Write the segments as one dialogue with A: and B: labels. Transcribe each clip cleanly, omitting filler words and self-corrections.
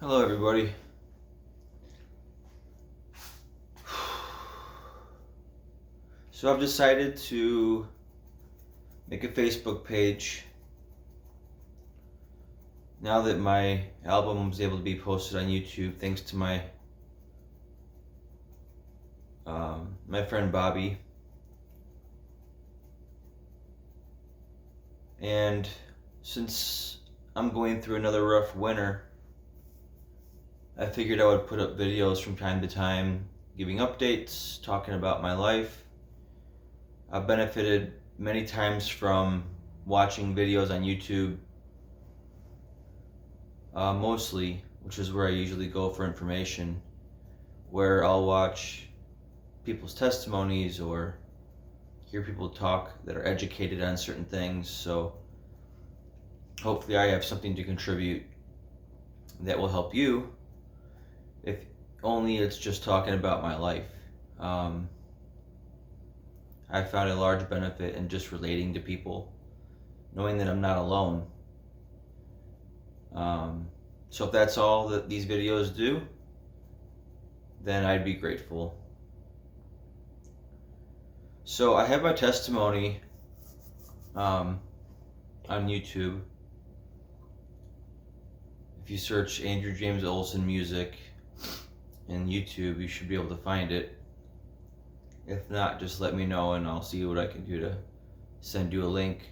A: Hello, everybody. So I've decided to make a Facebook page now that my album was able to be posted on YouTube, thanks to my friend Bobby. And since I'm going through another rough winter, I figured I would put up videos from time to time, giving updates, talking about my life. I've benefited many times from watching videos on YouTube, mostly, which is where I usually go for information, where I'll watch people's testimonies or hear people talk that are educated on certain things. So hopefully I have something to contribute that will help you, if only it's just talking about my life. I found a large benefit in just relating to people, knowing that I'm not alone. So if that's all that these videos do, then I'd be grateful. So I have my testimony on YouTube. If you search Andrew James Olson music in YouTube, you should be able to find it. If not, just let me know and I'll see what I can do to send you a link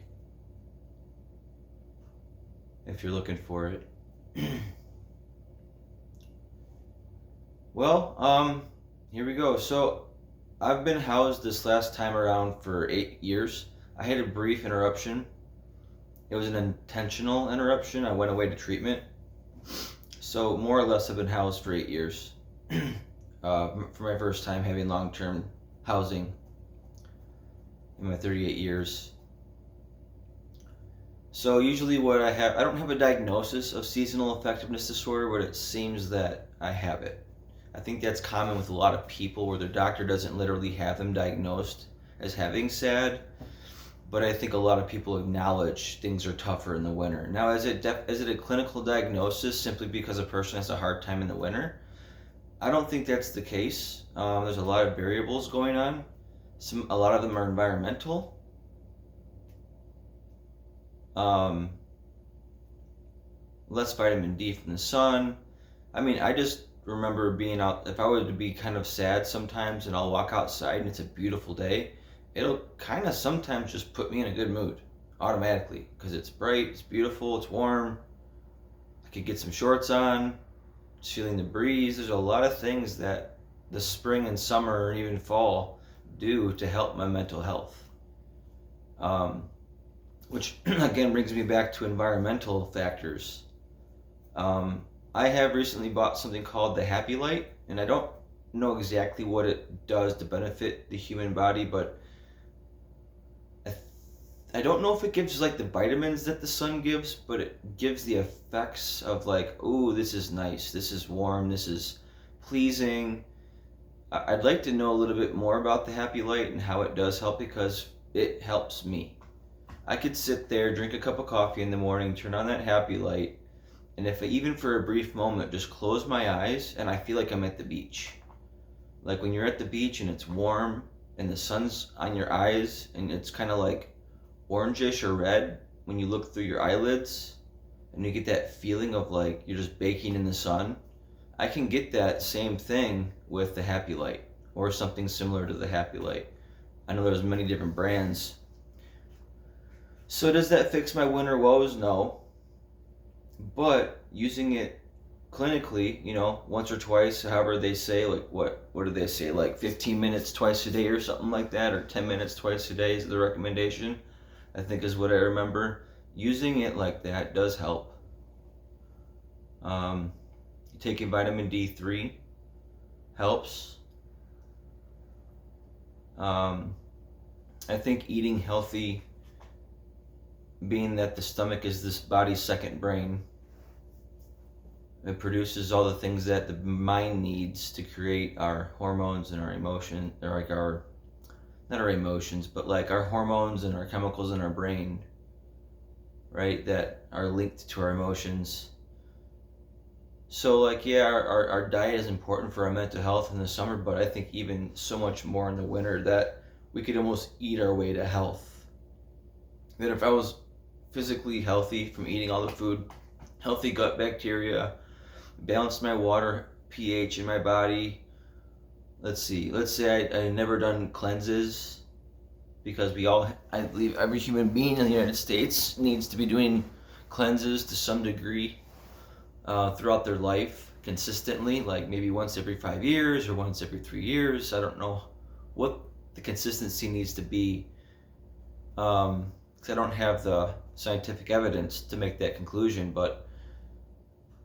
A: if you're looking for it. Well, here we go. So I've been housed this last time around for 8 years. I had a brief interruption. It was an intentional interruption. I went away to treatment. So more or less I've been housed for 8 years. For my first time having long-term housing in my 38 years. So usually what I don't have a diagnosis of seasonal affectiveness disorder, but it seems that I have it. I think that's common with a lot of people where their doctor doesn't literally have them diagnosed as having SAD, but I think a lot of people acknowledge things are tougher in the winter. Now, is it a clinical diagnosis simply because a person has a hard time in the winter? I don't think that's the case. There's a lot of variables going on. A lot of them are environmental. Less vitamin D from the sun. I mean, I just remember being out, if I were to be kind of sad sometimes and I'll walk outside and it's a beautiful day, it'll kind of sometimes just put me in a good mood automatically because it's bright, it's beautiful, it's warm. I could get some shorts on, feeling the breeze. There's a lot of things that the spring and summer or even fall do to help my mental health. Which again brings me back to environmental factors. I have recently bought something called the Happy Light, and I don't know exactly what it does to benefit the human body, but I don't know if it gives like the vitamins that the sun gives, but it gives the effects of like, ooh, this is nice, this is warm, this is pleasing. I'd like to know a little bit more about the Happy Light and how it does help, because it helps me. I could sit there, drink a cup of coffee in the morning, turn on that Happy Light, and if I, even for a brief moment, just close my eyes and I feel like I'm at the beach. Like when you're at the beach and it's warm and the sun's on your eyes and it's kind of like orangish or red when you look through your eyelids and you get that feeling of like you're just baking in the sun. I can get that same thing with the Happy Light or something similar to the Happy Light. I know there's many different brands. So does that fix my winter woes? No. But using it clinically, once or twice, however they say, like what do they say, like 15 minutes twice a day or something like that, or 10 minutes twice a day is the recommendation, I think is what I remember. Using it like that does help. Taking vitamin D3 helps. I think eating healthy, being that the stomach is this body's second brain, it produces all the things that the mind needs to create our hormones and our emotion, or like not our emotions, but like our hormones and our chemicals in our brain, right, that are linked to our emotions. So like, yeah, our diet is important for our mental health in the summer, but I think even so much more in the winter that we could almost eat our way to health. That if I was physically healthy from eating all the food, healthy gut bacteria, balanced my water pH in my body. Let's see. Let's say I never done cleanses, because I believe every human being in the United States needs to be doing cleanses to some degree throughout their life consistently, like maybe once every 5 years or once every 3 years. I don't know what the consistency needs to be, because I don't have the scientific evidence to make that conclusion, but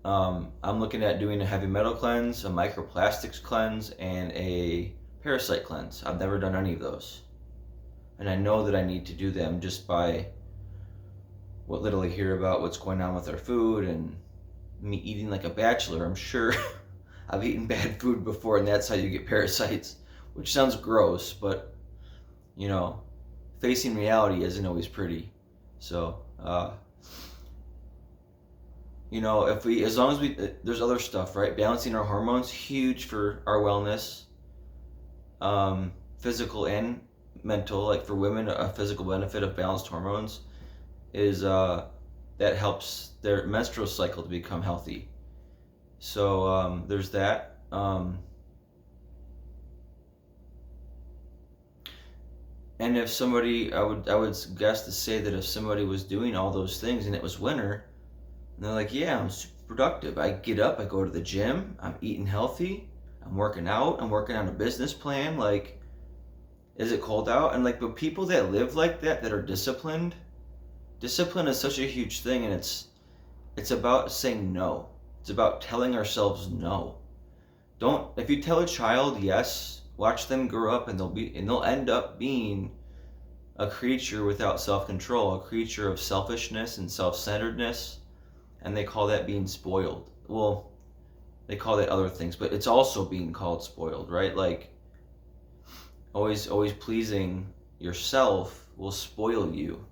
A: I'm looking at doing a heavy metal cleanse, a microplastics cleanse, and a parasite cleanse. I've never done any of those. And I know that I need to do them just by what little I hear about what's going on with our food and me eating like a bachelor. I'm sure I've eaten bad food before, and that's how you get parasites, which sounds gross, but you know, facing reality isn't always pretty. So, if we, as long as we, there's other stuff, right? Balancing our hormones, huge for our wellness, physical and mental. Like for women, a physical benefit of balanced hormones is that helps their menstrual cycle to become healthy. So there's that. And if somebody, I would guess to say that if somebody was doing all those things and it was winter, and they're like, yeah, I'm super productive. I get up, I go to the gym, I'm eating healthy, I'm working out, I'm working on a business plan. Like, is it cold out? And like, but people that live like that are disciplined, discipline is such a huge thing, and it's about saying no. It's about telling ourselves no. Don't, if you tell a child yes, watch them grow up and they'll end up being a creature without self-control, a creature of selfishness and self-centeredness, and they call that being spoiled. Well, they call that other things, but it's also being called spoiled, right? Like always pleasing yourself will spoil you.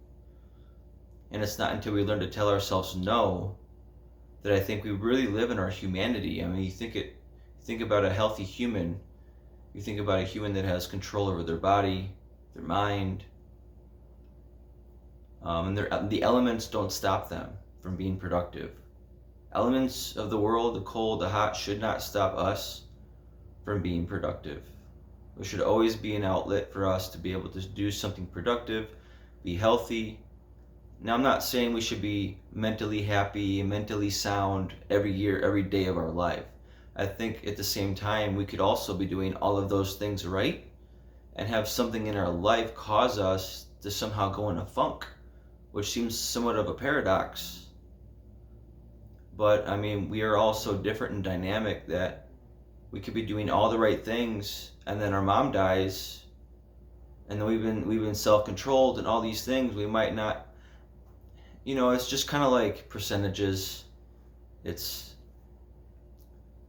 A: And it's not until we learn to tell ourselves no that I think we really live in our humanity. I mean, you think about a healthy human. You think about a human that has control over their body, their mind, and the elements don't stop them from being productive. Elements of the world, the cold, the hot, should not stop us from being productive. There should always be an outlet for us to be able to do something productive, be healthy. Now, I'm not saying we should be mentally happy, mentally sound every year, every day of our life. I think at the same time, we could also be doing all of those things right and have something in our life cause us to somehow go in a funk, which seems somewhat of a paradox. But I mean, we are all so different and dynamic that we could be doing all the right things, and then our mom dies, and then we've been self-controlled and all these things. We might not, it's just kind of like percentages.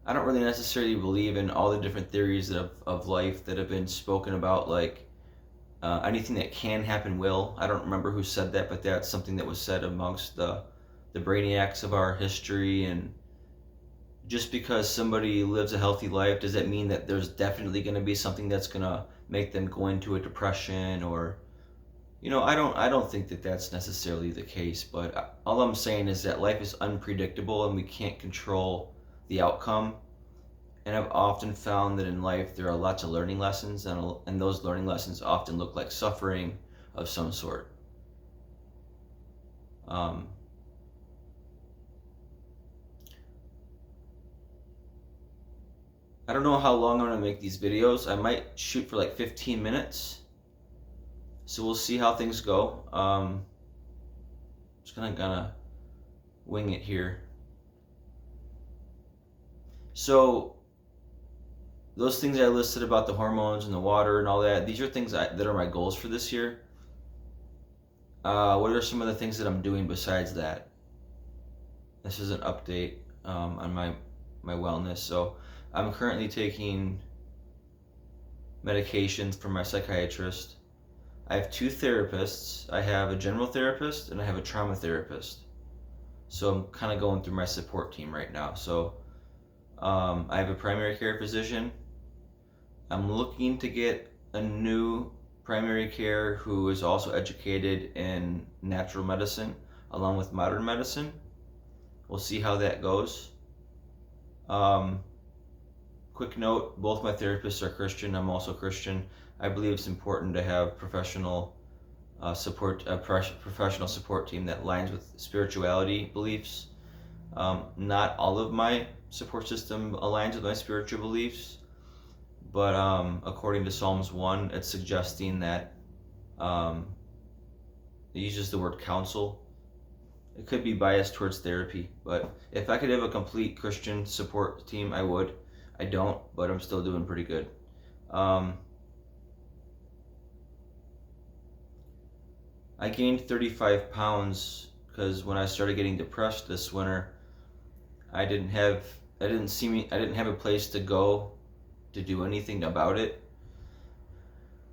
A: I don't really necessarily believe in all the different theories of life that have been spoken about, like anything that can happen will. I don't remember who said that, but that's something that was said amongst the brainiacs of our history. And just because somebody lives a healthy life, does that mean that there's definitely going to be something that's going to make them go into a depression? Or I don't think that that's necessarily the case, but all I'm saying is that life is unpredictable and we can't control the outcome. And I've often found that in life there are lots of learning lessons, and those learning lessons often look like suffering of some sort. I don't know how long I'm going to make these videos. I might shoot for like 15 minutes. So we'll see how things go. Just gonna wing it here. So those things I listed about the hormones and the water and all that, these are things that are my goals for this year. What are some of the things that I'm doing besides that? This is an update on my wellness. So I'm currently taking medications from my psychiatrist. I have 2 therapists. I have a general therapist and I have a trauma therapist. So I'm kind of going through my support team right now. So I have a primary care physician. I'm looking to get a new primary care who is also educated in natural medicine along with modern medicine. We'll see how that goes. Quick note, both my therapists are Christian. I'm also Christian. I believe it's important to have professional professional support team that aligns with spirituality beliefs. Not all of my support system aligns with my spiritual beliefs, but according to Psalms 1, it's suggesting that it uses the word counsel. It could be biased towards therapy, but if I could have a complete Christian support team, I would. I don't, but I'm still doing pretty good. I gained 35 pounds because when I started getting depressed this winter, I didn't have a place to go to do anything about it.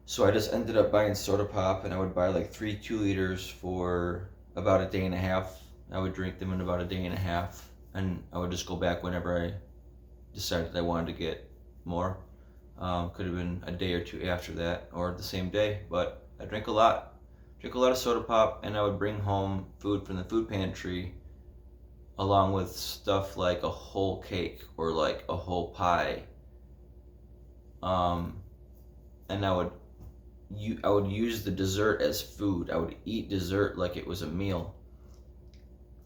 A: So I just ended up buying soda pop, and I would buy like 3 2-liters for about a day and a half. I would drink them in about a day and a half, and I would just go back whenever I decided I wanted to get more. Could have been a day or two after that, or the same day, but I drink a lot of soda pop, and I would bring home food from the food pantry along with stuff like a whole cake or like a whole pie. And I would use the dessert as food. I would eat dessert like it was a meal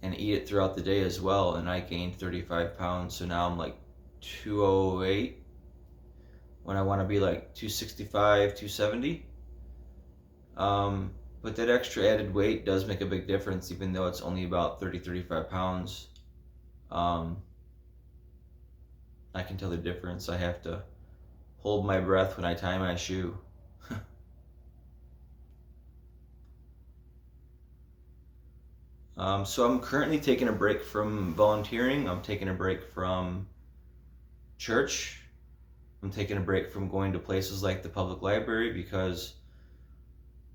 A: and eat it throughout the day as well, and I gained 35 pounds, so now I'm like 208 when I want to be like 265, 270. But that extra added weight does make a big difference, even though it's only about 35 pounds. I can tell the difference. I have to hold my breath when I tie my shoe. So I'm currently taking a break from volunteering. I'm taking a break from church. I'm taking a break from going to places like the public library because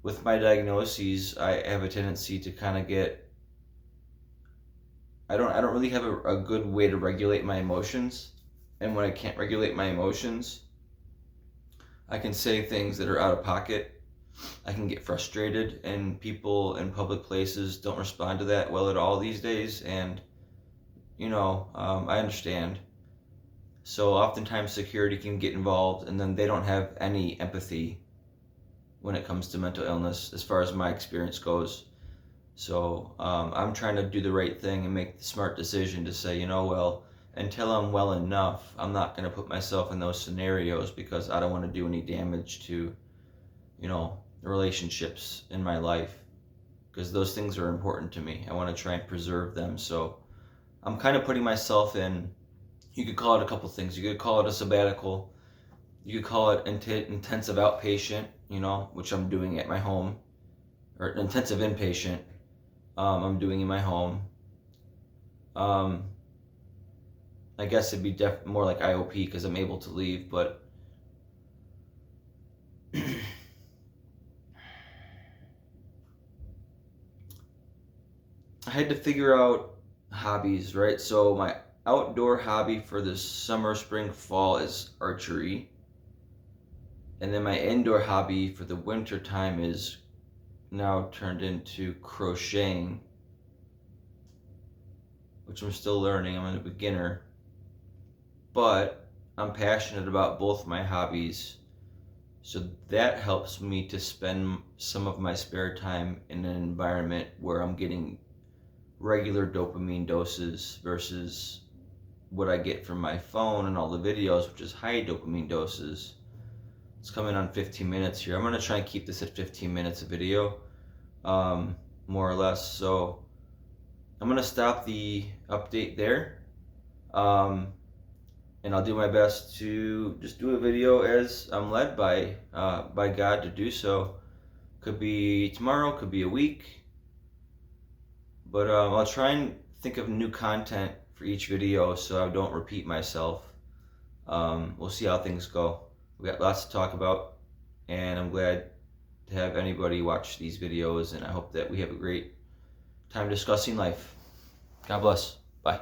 A: with my diagnoses, I have a tendency to kind of get, I don't really have a good way to regulate my emotions. And when I can't regulate my emotions, I can say things that are out of pocket. I can get frustrated, and people in public places don't respond to that well at all these days. And, I understand. So oftentimes security can get involved, and then they don't have any empathy when it comes to mental illness, as far as my experience goes. So I'm trying to do the right thing and make the smart decision to say, until I'm well enough, I'm not going to put myself in those scenarios because I don't want to do any damage to, the relationships in my life, because those things are important to me. I want to try and preserve them. So I'm kind of putting myself in, you could call it a couple things. You could call it a sabbatical. You could call it intensive outpatient, which I'm doing at my home, or intensive inpatient. I'm doing in my home. I guess it'd be more like IOP because I'm able to leave, but I had to figure out hobbies, right? So my outdoor hobby for the summer, spring, fall is archery. And then my indoor hobby for the winter time is now turned into crocheting, which I'm still learning. I'm a beginner. But I'm passionate about both my hobbies. So that helps me to spend some of my spare time in an environment where I'm getting regular dopamine doses versus what I get from my phone and all the videos, which is high dopamine doses. It's coming on 15 minutes here. I'm going to try and keep this at 15 minutes of video, more or less. So I'm going to stop the update there. And I'll do my best to just do a video as I'm led by God to do so. Could be tomorrow, could be a week. But I'll try and think of new content for each video so I don't repeat myself. We'll see how things go. We got lots to talk about, and I'm glad to have anybody watch these videos, and I hope that we have a great time discussing life. God bless. Bye.